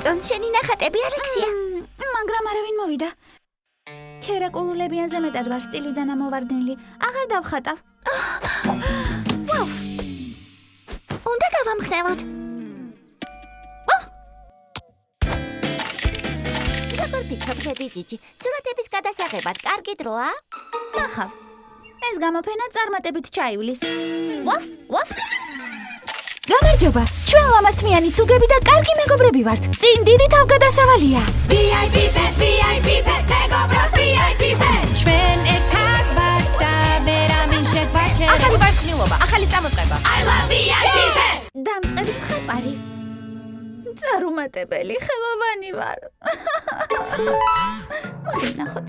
მომწონს შენი ნახატები, ალექსია. მაგრამ არავინ მოვიდა. ქერაკულულებიანზე მეტად ვარ სტილიდან ამოვარდნილი. აღარ დავხატავ. ვაუ! უნდა გავამხნევოთ. როგორ ფიქრობ, ჯიჯი? სურათების გადასაღებად კარგი დროა? ნახავ. ეს გამოფენა წარმატებით ჩაივლის. ვაფ! გამარჯობა, ჩვენ ლამაზთმიანი ცუგები და კარგი მეგობრები ვართ. წინ დიდი თავგადასავალია. VIP Pets, მეგობრად, VIP Pets. ჩვენ ერთად ვართ და ვერავინ შეგვაჩერებს. ახალი ვარცხნილობა, ახალი წამოწყება. I love VIP Pets. დამწყები მხატვარი. წარუმატებელი, ხელოვანი ვარ. მოგინახოთ.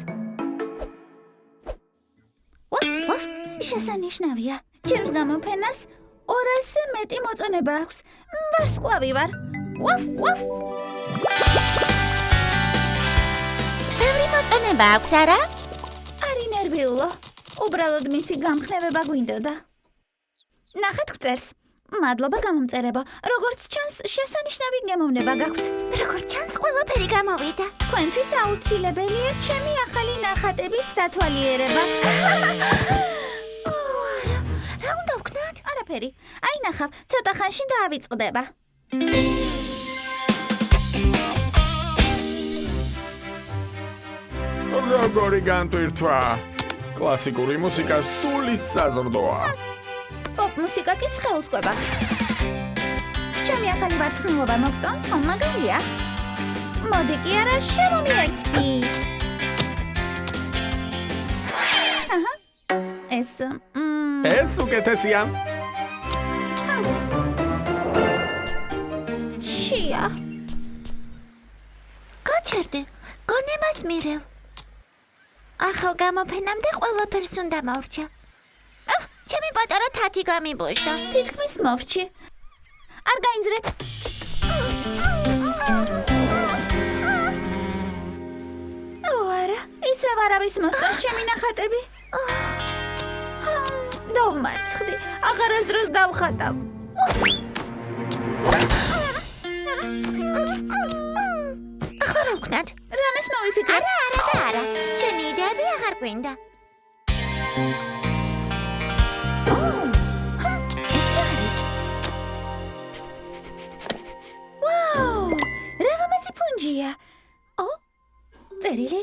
ვაფ, შესანიშნავია. ჩემს გამოფენას 200-ზე მეტი მოწონება აქვს. ვარსკვლავი ვარ. ვაფ. ბევრი მოწონება აქვს, არა? არი ნერვიულო. უბრალოდ მისი გამხნევება გვინდოდა. ნახეთ გვწერს. მადლობა გამომწერებო. როგორც ჩანს, შესანიშნავი გემოვნება გაქვთ. როგორც ჩანს, ყველაფერი გამოვიდა. თქვენთვის აუცილებელია ჩემი ახალი ნახატების დათვალიერება. რა უნდა ვქნათ? არაფერი. აი ნახავ, ცოტა ხანში დაავიწყდება. როგორი განტვირთვა? კლასიკური მუსიკა სულის საზრდოა. პოპ მუსიკა კი სხეულს კვება. ჩემი ახალი ვარცხნილობა მოგწონს, ხომ მაგარია? მოდი კი არა შემომიერთდი. აჰა. ეს უკეთესია. შია. გაჩერდი, გონებას მირევ. ახალ გამოფენამდე ყველაფერს უნდა მორჩა. ჩემი პატარა თათი გამიბოშდა. თითქმის მორჩი. არ გაინძრეთ. არა, ისევ არავის მოსწონს ჩემი ნახატები. დავმარცხდი, აღარასდროს დავხატავ. ახლა რა ვქნათ? რამეს მოვიფიქრე? არა. შენი იდეები აღარ გვინდა. ვაუ! რა ლამაზი ფუნჯია. წერილი.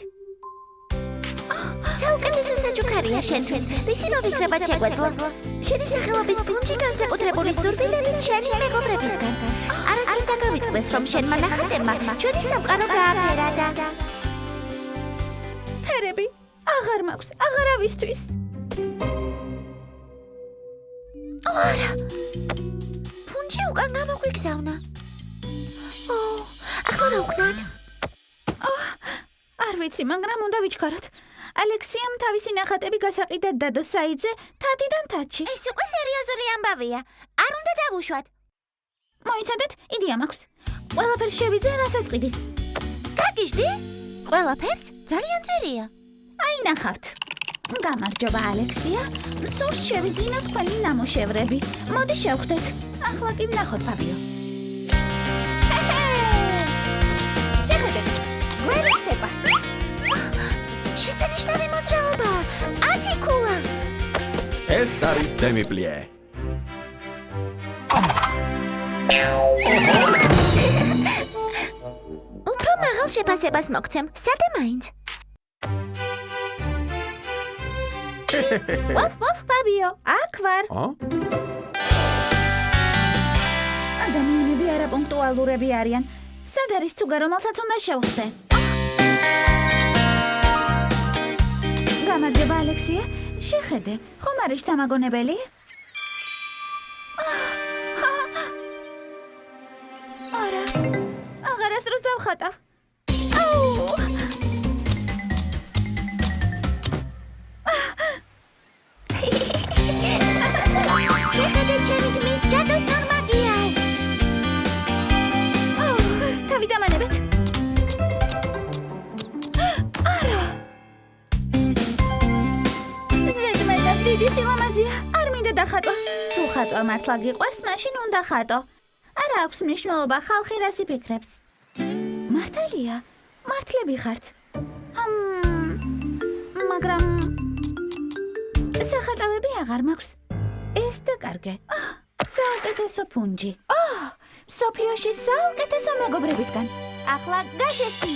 საუკეთესო საჩუქარია შენთვის. რისი მოვიქრებად შეგვეძლო? შენი სახელობის ფუნჯი განსაკუთრებული სურვილებით შენი მეგობრებისგან. არასდროს დაგავიწყდეს, რომ შენმა ნახატებმა ჩვენი სამყარო გააფერა და ფერები აღარ მაქვს, აღარავისთვის. არა. ფუნჯი უკან გამოგვიგზავნა. ახლა რა ვქნათ? არ ვიცი, მაგრამ უნდა ვიჩქაროთ. ალექსიამ თავისი ნახატები გასაყიდად დადო საიტზე თათიდან თათში. ეს უკვე სერიოზული ამბავია. არ უნდა დავუშვათ. მოიცადეთ, იდეა მაქვს. ყველაფერს შევიძე, რასაც ყიდის. გაგიჟდი? ყველაფერს? ძალიან ძვირია. აი ნახავთ. გამარჯობა ალექსია. სულს შევიძინოთ თქვენი ნამუშევრები. მოდი შევხვდეთ. ახლა კი ვნახოთ ფაბიო. შეხედეთ. გვერდცება. შესანიშნავი მოძრაობა. 10 ქულა. ეს არის დემიპლიე. უფრო მაღალ შეფასებას მოგცემ. სადე მაინც? ვაფ, ფაბიო, აქ ვარ. ადამიანები არაპუნქტუალურები არიან. სად არის ცუგა, რომელსაც უნდა შევხვდე? გამარჯობა ალექსია, შეხედე, ხომ არის შთამაგონებელი? არა, აღარასდროს დავხატავ. შეხედე ჩემი ძმის ჯადოსნურ მაგიას. თავი დამანებეთ. არა. ზედმეტად დიდი სილამაზია. არ მინდა დახატო. თუ ხატვა მართლა გიყვარს, მაშინ უნდა ხატო. არა აქვს მნიშვნელობა ხალხი რას იფიქრებს. მართალია, მართლები ხართ. მაგრამ სახატავები აღარ მაქვს. ეს დაკარგე. საუკეთესო ფუნჯი. სოფიოში საუკეთესო მეგობრებისგან. ახლა გაშეში.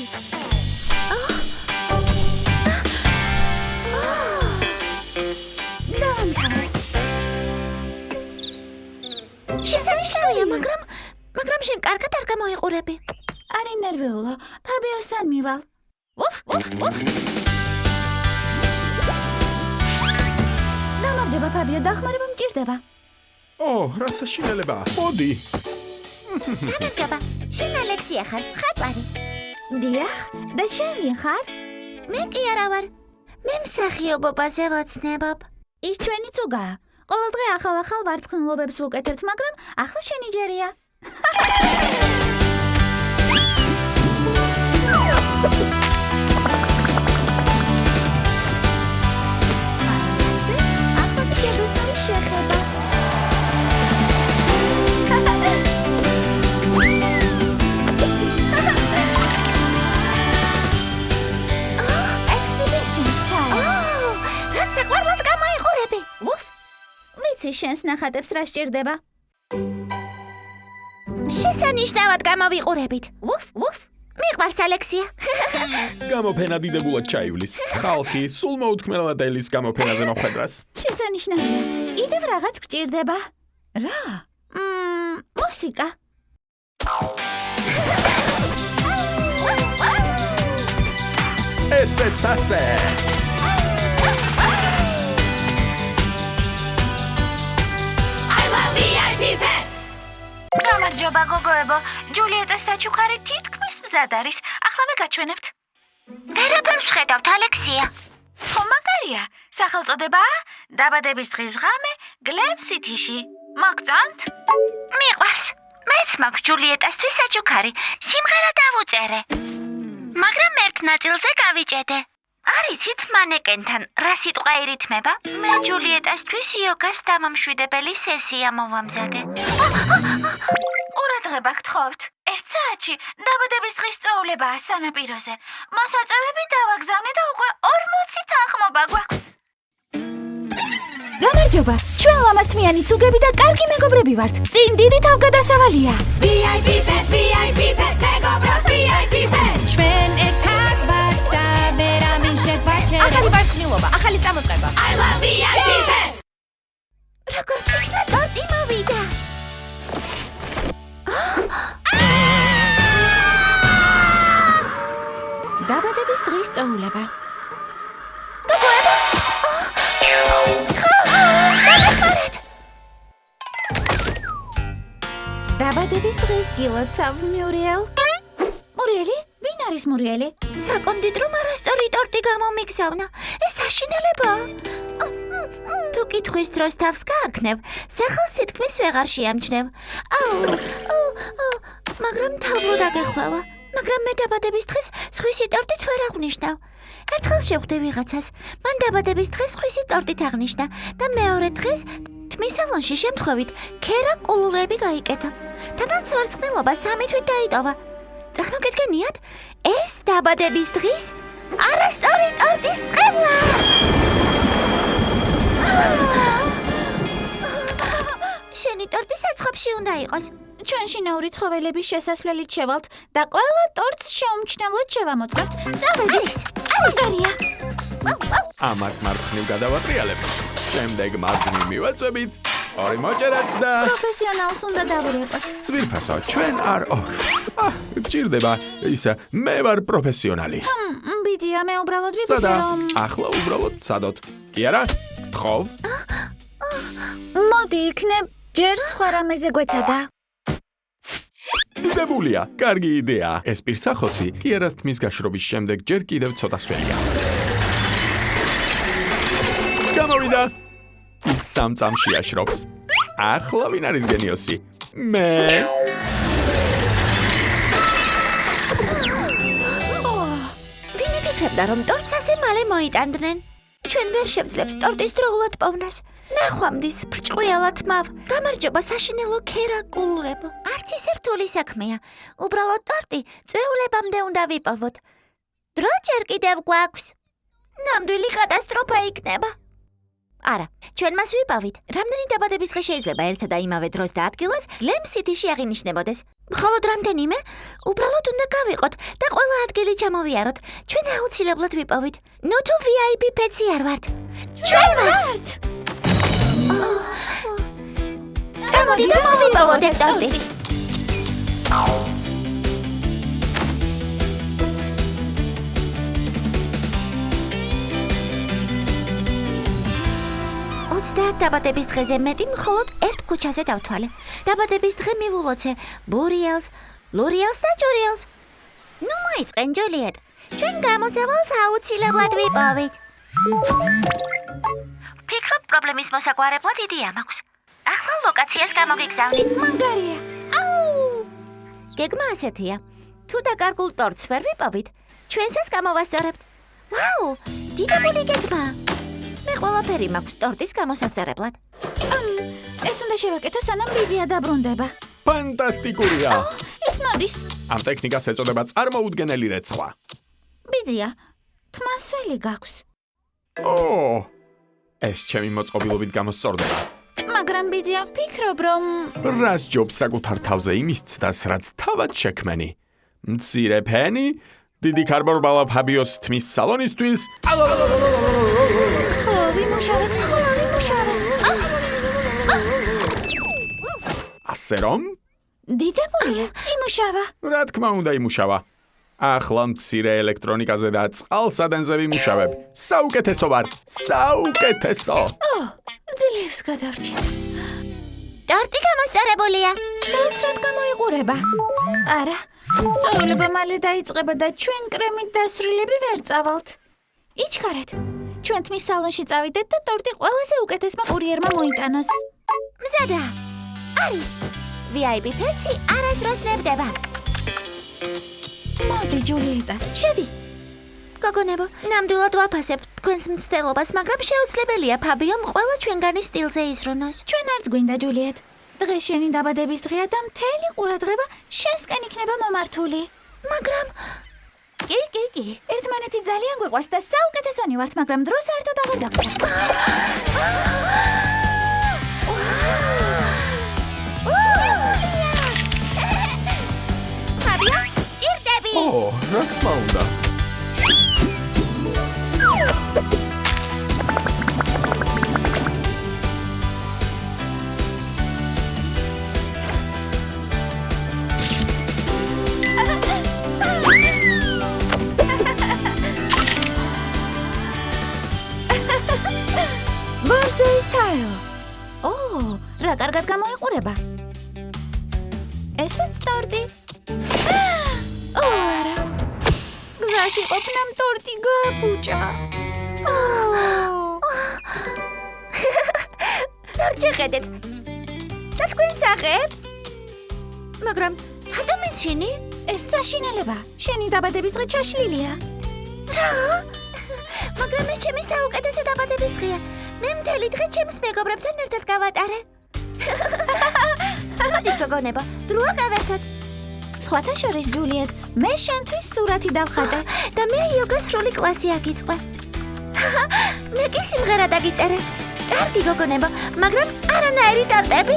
დაამთავრე. შესანიშნავია, მაგრამ შენ კარგად არ გამოიყურები. არი ნერვიულა, ფაბიოსთან მივალ. ვუფ. გამარჯობა, ფაბიო, დახმარება მჭირდება. რა საშინელებაა. მოდი. გამარჯობა, შენ ალექსია ხარ, ხატვარი. დიახ, და შენ ვინ ხარ? მე კი არა ვარ. მე მსახიობობაზე ვოცნებობ. ის ჩვენი ცუგაა. ყოველდღე ახალ ვარცხნილობებს ვუკეთებთ, მაგრამ ახლა შენი ჯერია. ახლა შეგვიძლია შეხება. Exhibition style. რა საყვარლად გამოიყურები. ვიცი შენს ნახატებს რა სჭირდება. შესანიშნავად გამოვიყურებით. ვუფ. მიყვარს ალექსია. გამოფენა დიდებულად ჩაივლის. ხალხი სულ მოუთქმელად ელის გამოფენაზე მოხვედრას. შესანიშნავია. კიდევ რაღაც გჭირდება. რა? მუსიკა. ესეც ასე. I love VIP pets. გამარჯობა გოგოებო. ჯულიეტას საჩუქარი თითქმის მზად არის. ახლა გაჩვენებთ. ვერაფერს ხედავთ, ალექსია. ხო მაგარია. სახელწოდებაა დაბადების დღის ღამე გლემ სიტიში. მოგწონთ? მიყვარს. მეც მაქვს ჯულიეტასთვის საჩუქარი. სიმღერა დავუწერე. მაგრამ ერთ ნაწილზე გავიჭედე. არიცით მანეკენთან რა სიტყვა ირითმება? მე ჯულიეტასთვის იოგას დამამშვიდებელი სესია მოვამზადე. ყურადღება გთხოვთ. 1 საათში დაბადების დღის წვეულებაა სანაპიროზე. მოსაწვევები დავაგზავნე და უკვე 40 თანხმობა გვაქვს. გამარჯობა. ჩვენ ლამაზთმიანი ცუგები და კარგი მეგობრები ვართ. წინ დიდი თავგადასავალია. VIP pets, მეგობრებო, VIP pets. ჩვენ ერთად ვართ და ვერავინ შეგვაჩერებს. ახალი ვარცხნილობა, ახალი წამოწყება. I love VIP pets. როგორც იქნა ტორტი მოვიდა. დაბადების დღის წვეულება. დაბადების დღის გილოცავ მურიელ. მურიელი? ვინ არის მურიელი? საკონდიტრო არასწორი ტორტი გამომიგზავნა. ეს საშინელებაა. თუ კითხვის დროს თავს გააქნევ, სახელს თითქმის ვეღარ შეამჩნევ. მაგრამ თავlo დაგეხვევა. მაგრამ მე დაბადების დღეს სხვისი ტორტით ვერ აღვნიშნავ. ერთხელ შევხვდი ვიღაცას. მან დაბადების დღეს სხვისი ტორტით აღნიშნა და მეორე დღეს თმის სალონში შემთხვევით ქერა ყულულები გაიკეთა. თანაც ვარცხნილობა 3 თვით დაიტოვა. წარმოგედგენიათ, ეს დაბადების დღის არასწორი ტორტის წყევლა. შენი ტორტი საცხობში უნდა იყოს. ჩვენ შინაური ცხოველების შესასვლელით შევალთ და ყველა ტორტს შეუმჩნევლად შევამოწყებთ. წავედით. არია. ამას მარცხნივ გადავატრიალებთ. შემდეგ მარჯვნივ მივაწვევით. ორი მოჭერაც და პროფესიონალს უნდა დავურეკოთ. ძვირფასო, ჩვენ არ გჭირდება ისა, მე ვარ პროფესიონალი. ბიდია, მე უბრალოდ ვიბრძე სადა, რომ ახლა უბრალოდ სადოთ. კი არა? თხოვ? მოდი იქნებ ჯერ სხვა რამეზე გვეცადა. დიდებულია, კარგი იდეაა. ეს პირსახოცი კი არას თმის გაშრობის შემდეგ ჯერ კიდევ ცოტა სველია. გამოვიდა. ის სამწამში აშრობს. ახლა ვინ არის გენიოსი? მე. ვინი ფიქრებდა, რომ ტორტს ასე მალე მოიტანდნენ? ჩვენ ვერ შევძლებთ ტორტის დროულად პოვნას. ნახვამდის, ბრჭყვიალად მაv. გამარჯობა საშინელო ქერაკულულებო. არც ისე რთული საქმეა. უბრალოდ ტორტი წვეულებამდე უნდა ვიპოვოთ. დრო ჯერ კიდევ გვაქვს. ნამდვილი კატასტროფა იქნება. არა, ჩვენ მას ვიპოვით. რამდენი დაბადების დღე შეიძლება ერთსა და იმავე დროს და ადგილას Glam City-ში აღინიშნებოდეს. მხოლოდ რამდენიმე? უბრალოდ უნდა გავიყოთ და ყველა ადგილი ჩამოვიაროთ. ჩვენ აუცილებლად ვიპოვით. ნუ თუ VIP პეცი არ ვართ. ჩვენ ვართ. წამოდი და მოვიპოვოთ ტორტი. დაბადების დღეზე მეტი მხოლოდ ერთ ქუჩაზე დავთვალე. დაბადების დღე მივულოცე ბურიელს, ლურიელს და ჯურიელს. ნუ მოიწყენ ჯულიეტ. ჩვენ გამოსავალს აუცილებლად ვიპოვით. ფიქრობ პრობლემის მოსაგვარებლად იდეა მაქვს. ახლა ლოკაციას გამოგიგზავნით. მაგარია. გეგმა ასეთია. თუ დაკარგულ ტორტს ვერ ვიპოვით, ჩვენსაც გამოვასწორებთ. ვაუ, დიდებული გეგმა. მე ყველაფერი მაქვს ტორტის გამოსასწორებლად. ეს უნდა შევაკეთო სანამ ბიძია დაბრუნდება. ფანტასტიკურია. ეს მოდის. ამ ტექნიკას ეწოდება წარმოუდგენელი რეცხვა. ბიძია, თმასველი გაქვს. ეს ჩემი მოწყობილობით გამოსწორდება. მაგრამ ბიძია, ვფიქრობ, რომ რას ჯობს საკუთარ თავზე იმის ცდას, რაც თავად შექმენი. მცირე ფენი, დიდი კარბონბალა ფაბიოს თმის სალონისთვის. ვიმუშავეთ. ასე რომ? დიდებულია, იმუშავა. რა თქმა უნდა იმუშავა. ახლა მცირე ელექტრონიკაზე და წყალსადენზე ვიმუშავებ. საუკეთესო ვარ, საუკეთესო. ძლივს გადავრჩით. ტორტი გამოსწორებულია. საოცრად გამოიყურება. არა, წვეულება მალე დაიწყება და ჩვენ კრემით დასრულები ვერ წავალთ. იჩქარეთ. ჩვენ თმის სალონში წავიდეთ და ტორტი ყველაზე უკეთესმა კურიერმა მოიტანოს. მზადა. არის. VIP პეცი არასდროს ნებდება. მოდი, ჯულიეტა, შედი. გოგონებო, ნამდვილად ვაფასებ თქვენს მცდელობას, მაგრამ შეუძლებელია ფაბიომ ყველა ჩვენგანის სტილზე იზრუნოს. ჩვენ არც გვინდა, ჯულიეტ. დღეს შენი დაბადების დღეა და მთელი ყურადღება შენსკენ იქნება მომართული. მაგრამ კი. ერთმანეთი ძალიან გვეყვარს და საუკეთესონი ვართ, მაგრამ დრო საერთოდ აღარ დაგვიყვარს. ფაბიო, ჭირდები. რა თქმა უნდა. Birthday style. რა კარგად გამოიყურება. ესეც ტორტი. არა. გზაში ყოფნამ ტორტი გაფუჭა. დარჩეხედეთ. და თქვენ სახებს? მაგრამ რატომ იცინი? ეს საშინელება. შენი დაბადების დღე ჩაშლილია. რა? მაგრამ ეს ჩემი საუკეთესო დაბადების დღეა. მე მთელი დღე ჩემს მეგობრებთან ერთად გავატარე. მოდი გოგონება, დროა გავერთოთ. სხვათა შორის, ჯულიეტ, მე შენთვის სურათი დავხატე. და მე იოგას სრული კლასი აგიწყე. მე კი სიმღერა დაგიწერე. კარგი გოგონება, მაგრამ არანაირი ტორტები.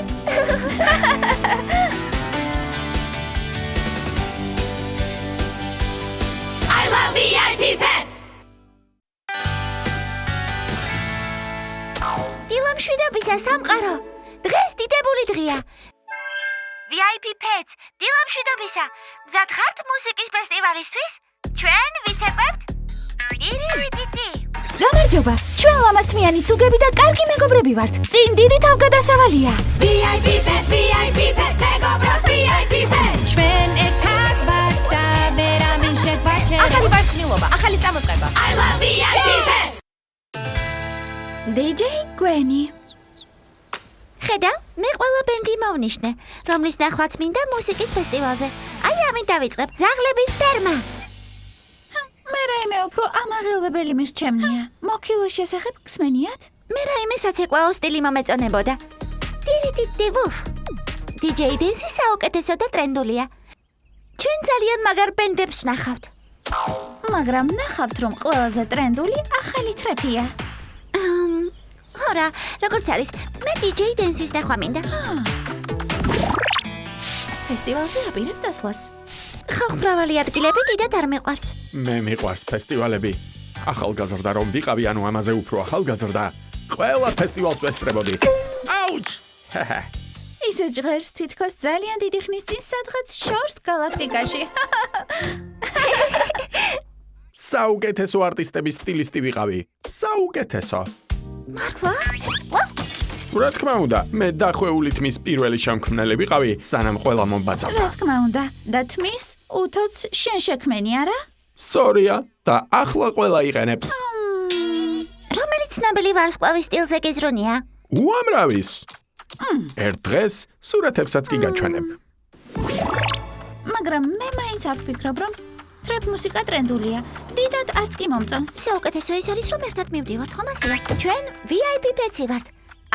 I love VIP pets. დილამშვიდობისა სამყარო. დღეს დიდებული დღეა. VIP pets, დილამშვიდობისა. მზად ხართ მუსიკის ფესტივალისთვის? ჩვენ ვისწრებთ? ირიდიტი. გამარჯობა, ჩვენ ლამაზთმიანი ცუგები და კარგი მეგობრები ვართ. წინ დიდი თავგადასავალია. VIP pets, მეგობროთ VIP pets. ჩვენ ერთად ვართ და ვერავინ შეგვაჩერებს. ახალი ვარცხნილობა, ახალი წამოწყება. I love VIP pets. DJ გვენი. ხედავ, მე ყველა ბენდი მოვნიშნე, რომლის ნახვაც მინდა მუსიკის ფესტივალზე. აი ამით დავიწყებ. ძაღლების ფერმა. მე რაიმე უფრო ამაღელვებელი მირჩემნია. მოკილოს შესახებ გსმენიათ? მე რაიმე საცეკვაო სტილი მომეწონებოდა. ტირიტიტი ვუფ. DJ Dance საუკეთესო და ტრენდულია. ჩვენ ძალიან მაგარ ბენდებს ვნახავთ. მაგრამ ნახავთ, რომ ყველაზე ტრენდული ახალი ტრეპია. ხო რა, როგორც არის, მე DJ Dance-ის ნახვა მინდა. ფესტივალზე აპირებ წასვლას. ხალხმრავალი ადგილები დიდად არ მიყვარს. მე მიყვარს ფესტივალები. ახალგაზრდა რომ ვიყავი, ანუ ამაზე უფრო ახალგაზრდა. ყველა ფესტივალს ვესწრებოდი. აუჩ! ისე ჟღერს თითქოს ძალიან დიდი ხნის წინ სადღაც შორს გალაქტიკაში. საუკეთესო არტისტების სტილისტი ვიყავი. საუკეთესო. მართლა? რა თქმა უნდა, მე დახვეული თმის პირველი შემქმნელი ვიყავი, სანამ ყველა მომბაძავდა. რა თქმა უნდა, და თმის უთოც შენ შექმენი, არა? სწორია და ახლა ყველა იყენებს. რომელიც ცნობილი ვარსკვლავის სტილზე გიზრუნია? უამრავის. ერთ დღეს სურათებსაც კი გაჩვენებ. მაგრამ მე მაინც არ ვფიქრობ, რომ ტრეპ მუსიკა ტრენდულია. დიდად არც კი მომწონს. საუკეთესო ის არის, რომ ერთად მივდივართ, ხომ ასეა? ჩვენ VIP ფეცი ვართ.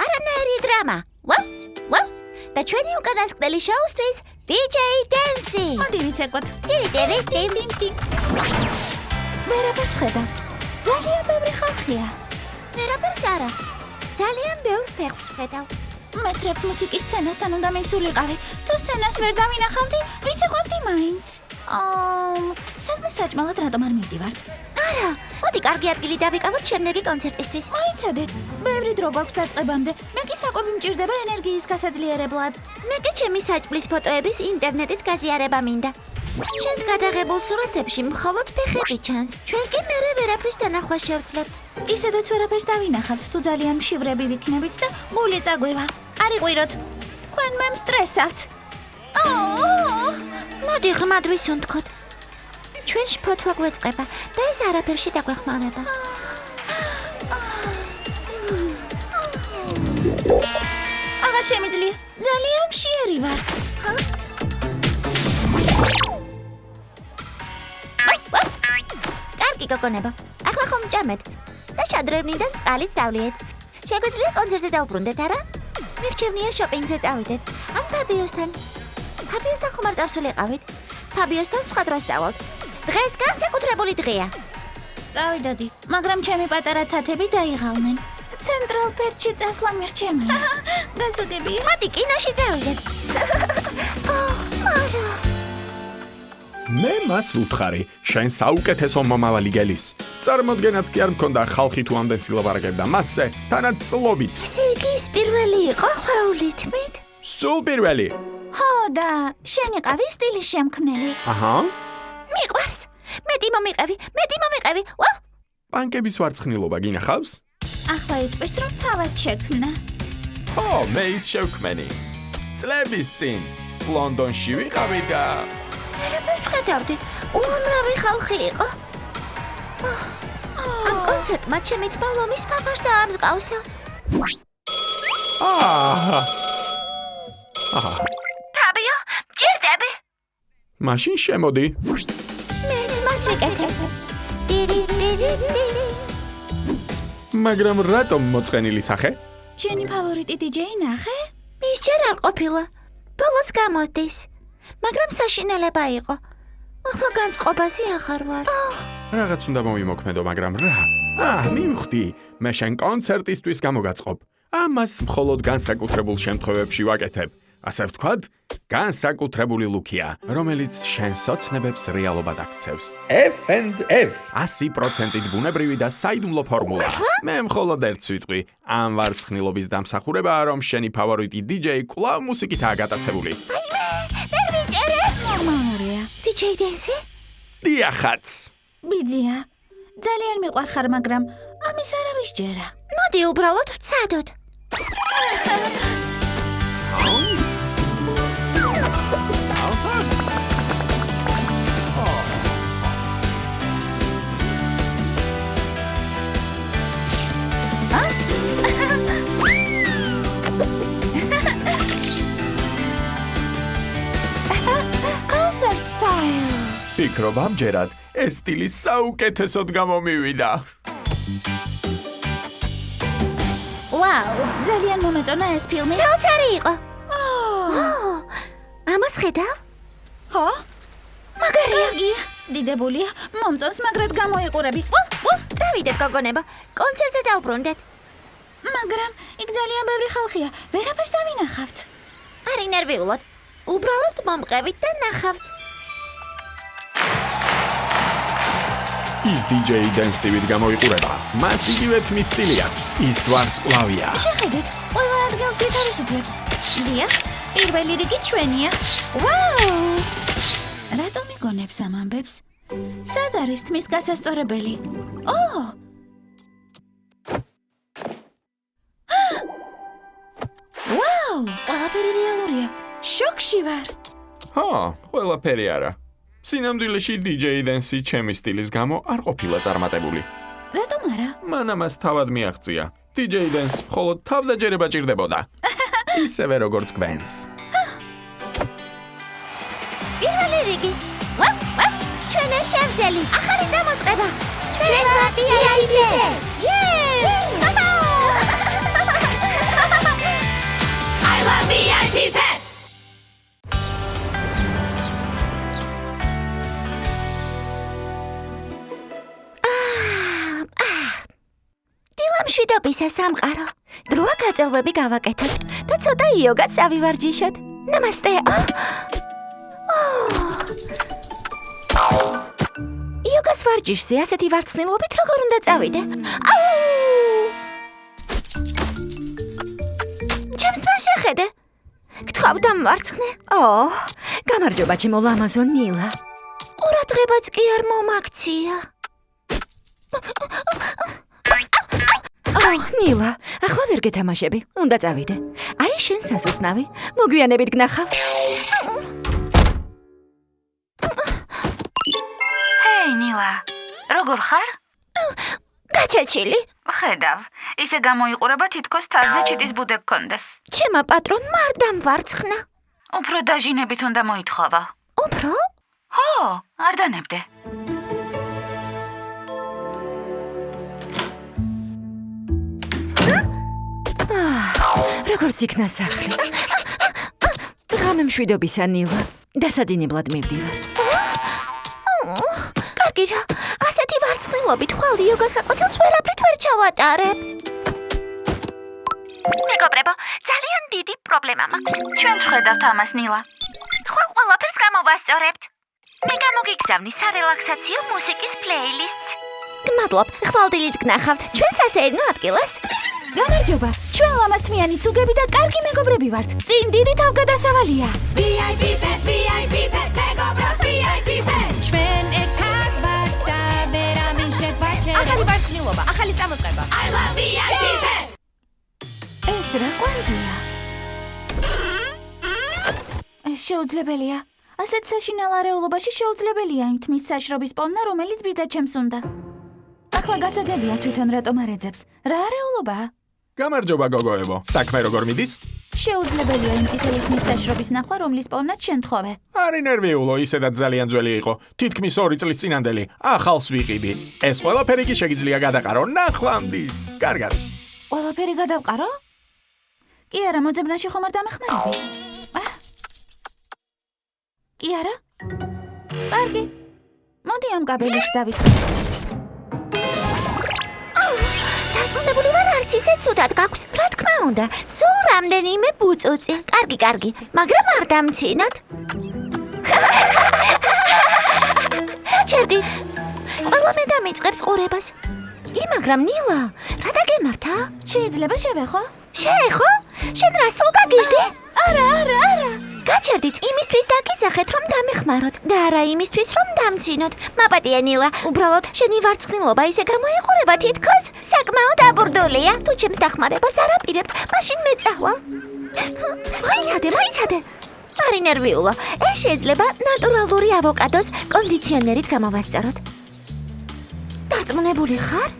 არანაირი დრამა. ვау! და ჩვენი უკანასკნელი შოუსთვის DJ Dance. მოდი ვიცეკვოთ. ტირიტირიტი. ვერაფერს ხედავ. ძალიან ბევრი ხალხია. ვერაფერს არა. ძალიან ბევრ ფეხს ხედავ. მე ტრეპ მუსიკის სცენასთან უნდა მივსულიყავი. თუ სცენას ვერ დავინახავდი, ვიცეკვავდი მაინც. სადმე საჭმელად რატომ არ მივდივართ? არა, მოდი კარგი ადგილი დავიკავოთ შემდეგი კონცერტისთვის. მოიცადეთ, ბევრი დრო გვაქვს დაწყებამდე. მე კი საკვები მჭირდება ენერგიის გასაძლიერებლად. მე კი ჩემი საჭმლის ფოტოების ინტერნეტით გაზიარება მინდა. შენს გადაღებულ სურათებში მხოლოდ ფეხები ჩანს. ჩვენ კი მერე ვერაფრის დანახვა შევძლებთ. ისედაც ვერაფერს დავინახავთ, თუ ძალიან მშივრები ვიქნებით და გული წაგვევა. არ იყვიროთ. თქვენ მე მსტრესავთ. მოდი ღრმად ვისუნთქოთ. ჩვენში ფოთვა გვეწყება და ეს არაფერში დაგვეხმარება. აღარ შემიძლია. ძალიან მშიერი ვარ. კარგი გოგონებო, ახლა ხომ ჭამეთ და შადრევნიდან წყალიც დავლიეთ. შეგვიძლია კონცერტზე დავბრუნდეთ, არა? მირჩევნია შოპინგზე წავიდეთ. ან ფაბიოსთან. ფაბიოსთან ხომ არ წავსულიყავით? ფაბიოსთან სხვა დროს წავალთ. დღეს განსაკუთრებული დღეა. წავიდოდი, მაგრამ ჩემი პატარა თათები დაიღალნენ. ცენტრალ პერკში წასვლა მირჩემია. გასაგებია. მოდი კინოში წავიდეთ. მე მას ვუთხარი, შენ საუკეთესო მომავალი გელის. წარმოდგენაც კი არ მქონდა ხალხი თუ ამდენ სილაპარაკებდა მასზე, თანაც წლობით. ესე იგი ის პირველი იყო ხვეული თმით? სულ პირველი. ხო და შენ იყავი სტილის შემქმნელი. აჰა. მიყვარს. მეტი მომიყევი. ვა! პანკების ვარცხნილობა გინახავს? ახლა იტყვის, რომ თავად შექმნა. ო, მე ის შევქმენი. წლების წინ ლონდონში ვიყავი და ვერაფერს ხედავდი. უამრავი ხალხი იყო. ამ კონცერტმა ჩემი თმა ლომის ფაფას დაამსგავსა. ფაბიო, ჯერდები. მაშინ შემოდი. მე თმას ვიკეთებ. ტირიტირიტი. მაგრამ რატომ მოწყენილი სახე? შენი ფავორიტი DJ-ი ნახე? ის ჯერ არ ყოფილა. ბოლოს გამოდის. მაგრამ საშინელება იყო. ახლა განწყობაზე აღარ ვარ. რაღაც უნდა მომიმოქმედო, მაგრამ რა? მივხვდი, მე შენ კონცერტისთვის გამოგაწყობ. ამას მხოლოდ განსაკუთრებულ შემთხვევებში ვაკეთებ. ასე ვთქვათ, განსაკუთრებული ლუკია, რომელიც შენს ოცნებებს რეალობად აქცევს. F&F 100%-ით ბუნებრივი და საიდუმლო ფორმულა. მე მხოლოდ ერთს ვიტყვი, ამ ვარცხნილობის დამსახურებაა, რომ შენი ფავორიტი DJ კვლავ მუსიკითაა გატაცებული. ნორმალურია. DJ Dance? დიახაც. ბიძია. ძალიან მიყვარხარ, მაგრამ ამის არავის ჯერა. მოდი უბრალოდ ვცადოთ. Concert style. ვფიქრობ ამჯერად ეს სტილი საუკეთესოდ გამომივიდა. ვაუ, ძალიან მომეწონა ეს ფილმი. საოცარი იყო. ამას ხედავ? ხო? მაგარია. დიდებულია, მომწონს, მაგრად გამოიყურები. წავიდეთ, გოგონებო, კონცერტზე დავბრუნდეთ. მაგრამ იქ ძალიან ბევრი ხალხია, ვერაფერს დავინახავთ. არ ინერვიულოთ. უბრალოდ მომყევით და ნახავთ. ის DJ დენსივით გამოიყურება. მას იგივე თმის სტილი აქვს. ის ვარსკვლავია. შეხედეთ, ყველა ადგილს გითარისუფლებს. დიახ, პირველი რიგი ჩვენია. ვაუ! რატომ იგონებს ამ ამბებს? სად არის თმის გასასწორებელი? ვაუ! ყველაფერი რეალურია. შოკში ვარ. ჰა, ყველაფერი არა. სინამდვილეში DJ დენსი ჩემი სტილის გამო არ ყოფილა წარმატებული. რატომ არა? მან ამას თავად მიაღწია. DJ დენს მხოლოდ თავდაჯერება ჭირდებოდა. ისევე როგორც გვენს. პირველი რიგი. ჩვენო შევძელი. ახალი წამოწყება. ჩვენ ვართ VIP-ს. I love VIP pets. მშვიდობისა სამყარო. დროა გაწელვები გავაკეთოთ და ცოტა იოგაც ავივარჯიშოთ. ნამასტე. იოგას ვარჯიშზე ასეთი ვარცხნილობით როგორ უნდა წავიდე? ჩემს თავს შეხედე. გთხოვ დამვარცხნე. გამარჯობა ჩემო ლამაზო ნილა. ყურადღებაც კი არ მომაქცია. ნილა, ახლა ვერ გეთამაშები. უნდა წავიდე. აი შენ სასოსნავი. მოგვიანებით გნახავ. ჰეი, ნილა. როგორ ხარ? გაჩეჩილი. ხედავ, ისე გამოიყურება თითქოს თარზე ჩიტის ბუდე გქონდეს. ჩემო პატრონმა არ დამვარცხნა. უფრო დაჟინებით უნდა მოითხოვა. უფრო? ხო, არ დანებდე. როგორც იქნა სახლი. ღამე მშვიდობისა ნილა. დასაძინებლად მივდივარ. კარგი რა, ასეთი ვარცხნილობით ხვალ იოგას გაკვეთილს ვერაფრით ვერ ჩავატარებ. მეგობრებო, ძალიან დიდი პრობლემა მაქვს. ჩვენც ხედავთ ამას, ნილა. ხვალ ყველაფერს გამოვასწორებთ. მე გამოგიგზავნი სარელაქსაციო მუსიკის პლეილისტს. გმადლობ, ხვალდილით გნახავთ ჩვენს ასეირნო ადგილას. გამარჯობა, ჩვენ ლამაზთმიანი ცუგები და კარგი მეგობრები ვართ. წინ დიდი თავგადასავალია. VIP pets, VIP pets, მეგობრად VIP pets. ჩვენ ერთად ვართ და ვერავინ შეგვაჩერებს. ახალი ვარცხნილობა, ახალი წამოწყება. I love VIP pets. ეს რა კვანძია? ეს შეუძლებელია. ასეთ საშინელ არეულობაში შეუძლებელია იმ თმის საშრობის პოვნა, რომელიც ბიძაჩემს უნდა. ახლა გასაგებია თვითონ რატომ არ ეძებს. რა არეულობაა? გამარჯობა გოგოებო. საქმე როგორ მიდის? შეუძლებელია იმ წითელი ხმის საშრობის ნახვა, რომლის პოვნაც შენ თხოვე. არ ინერვიულო, ისედაც ძალიან ძველი იყო. თითქმის 2 წლის წინანდელი. ახალს ვიყიდი. ეს ყველაფერი კი შეგიძლია გადაყარო ნახვამდის. კარგად. ყველაფერი გადავყარო? კი არა, მოძებნაში ხომ არ დამეხმარები? კი არა? კარგი. მოდი ამ კაბელით დავიწყებ. დაწუნებული ვარ, არც ისე ცუდად გაქვს. რა თქმა უნდა, სულ რამდენიმე ბუწუწი. კარგი, მაგრამ არ დამცინოთ. ჩერდით. ყველა მე დამიწყებს ყურებას. კი, მაგრამ ნილა, რა დაგემართა? შეიძლება შევეხო? შეეხო? შენ რა სულ გაგიჟდი? არა. გაჩერდით იმისთვის დაგიძახეთ, რომ დამეხმაროთ და არა იმისთვის, რომ დამცინოთ. მაპატია ნილა, უბრალოდ შენი ვარცხნილობა ისე გამოიყურება თითქოს საკმაოდ აბურდულია. თუ ჩემს დახმარებას არ აპირებთ, მაშინ მე წავალ. მოიცადე. არ ინერვიულო. ეს შეიძლება ნატურალური ავოკადოს კონდიციონერით გამოვასწოროთ. დარწმუნებული ხარ?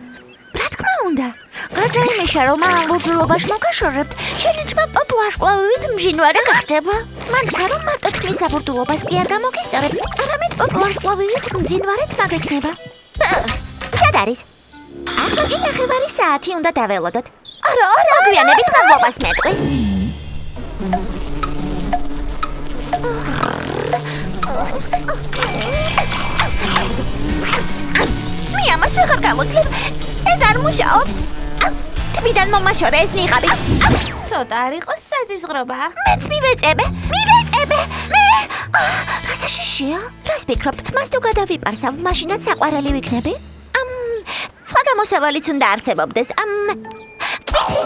რა თქმა უნდა. გადაიმეშა რომ ამ ლურჯულობაში მოგაშორებთ. შენი ჩმა პოპოაშკლავით მჟინვარე გახდება. მან თქვა, რომ მარტო თქმის საბურთულობას კი არ გამოგისწორებს, არამედ პოპოაშკლავით მძინვარეთ მაგექნება. სად არის? ახლა კი 9 საათი უნდა დაველოდოთ. არა, მოგვიანებით მადლობას მეტყვი. მე ამას ვეღარ გავუძლებ. ეს არ მუშაობს. თვიდან მომაშორე ეს ნიღაბი. ცოტა არ იყოს საზიზღრობა. მეც მივეწებე. მე. რასა შიშია? რას ფიქრობთ? მას თუ გადავიპარსავ, მაშინაც საყვარელი ვიქნები? სხვა გამოსავალიც უნდა არსებობდეს. ვიცი.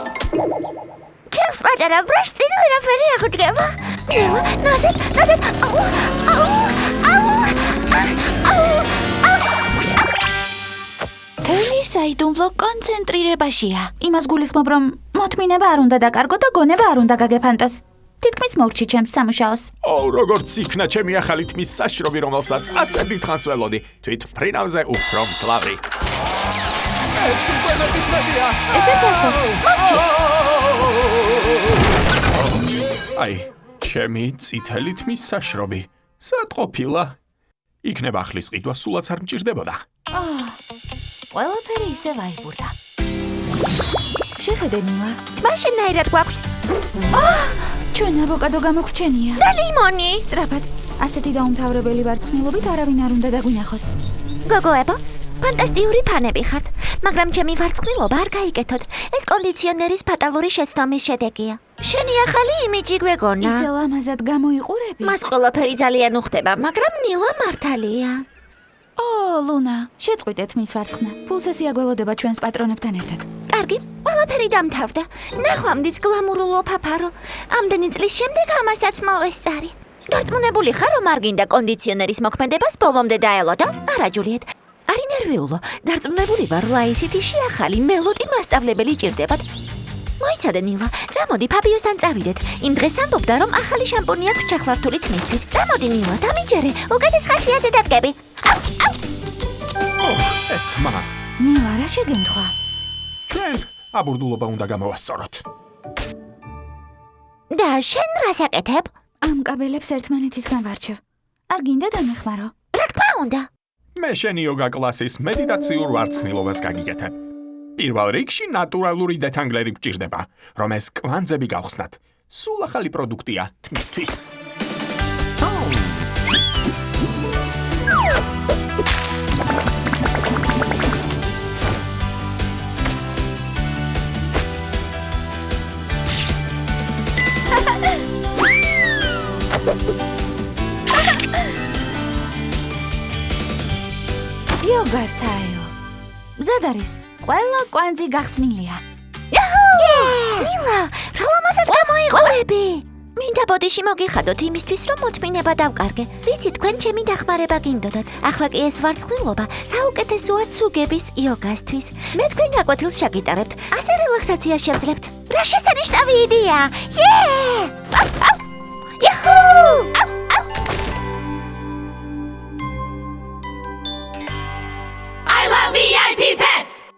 ჩემს პატარა ბრაშს წინ ვერაფერი აღდგება. ნელა, ნაზეთ. თელი საიდუმლო კონცენტრირებაშია. იმას გულისხმობ, რომ მოთმინება არ უნდა დაკარგო და გონება არ უნდა გაგეფანტოს. თითქმის მოვჭი ჩემს სამუშაოს. როგორც იქნა ჩემი ახალი თმის საშრობი, რომელსაც ასე დიდხანს ველოდი, თვით ფრინავზე უფრო მძლავრი. ეს უკვე მეტისმეტია. ესეც ასე. მოვჭი. აი, ჩემი წითელი თმის საშრობი. სად ყოფილა? იქნება ახლის ყიდვა სულაც არ მჭირდებოდა. ყველაფერი ისე ვაიბურდა. შეხედე ნილა. თმა შენაირად გვაქვს. ჩვენ ავოკადო გამოგვჩენია. და ლიმონი. სწრაფად. ასეთი დაუმთავრებელი ვარცხნილობით არავინ არ უნდა დაგვინახოს. გოგოებო, ფანტასტიკური ფანები ხართ, მაგრამ ჩემი ვარცხნილობა არ გაიკეთოთ. ეს კონდიციონერის ფატალური შეცდომის შედეგია. შენი ახალი იმიჯი გვეგონა. ისე ლამაზად გამოიყურები. მას ყველაფერი ძალიან უხდება, მაგრამ ნილა მართალია. ლუნა, შეწყვიტეთ მის ვარცხნა. ფულსესია გველოდება ჩვენს პატრონებთან ერთად. კარგი, ყველაფერი დამთავრდა. ნახვამდის გლამურულო ფაფარო. ამდენი წლის შემდეგ ამასაც მოვესწარი. დარწმუნებული ხარ, რომ არ გინდა კონდიციონერის მოქმედებას ბოლომდე დაელოდო? არა, ჯულიეტ. არ ინერვიულო. დარწმუნებული ვარ, რომ აისიტიში ახალი მელოტი მასწავლებელი ჭირდებათ. მოიცადე ნილა, წამოდი ფაბიოსთან წავიდეთ. იმ დღეს ამბობდა, რომ ახალი შამპუნი აქვს ჩახლართული თმისთვის. წამოდი ნილა, დამიჯერე. უკეთეს ხასიათზე დადგები. ეს თმა. ნილა, რა შეგემთხვა? ჩვენ აბურდულობა უნდა გამოვასწოროთ. და შენ რას აკეთებ? ამ კაბელებს ერთმანეთისგან ვარჩევ. არ გინდა დამეხმარო? რა თქმა უნდა. მე შენი იოგა კლასის მედიტაციურ ვარცხნილობას გაგიკეთებ. პირველ რიგში ნატურალური დეთანგლერი გჭირდება, რომ ეს კვანძები გავხსნათ. სულ ახალი პროდუქტია თმისთვის. იოგას თაიო. მზად არის. ყველა კვანძი გახსნილია. ნილა, რა ლამაზად გამოიყურები. მინდა ბოდიში მოგიხადოთ იმისთვის, რომ მოთმინება დავკარგე. ვიცი, თქვენ ჩემი დახმარება გინდოდათ. ახლა კი ეს ვარცხნილობა საუკეთესოა ცუგების იოგასთვის. მე თქვენ გაკვეთილს შეგიტარებთ. ასე რელაქსაციას შევძლებთ. რა შესანიშნავი იდეა! იეე! იაჰუ!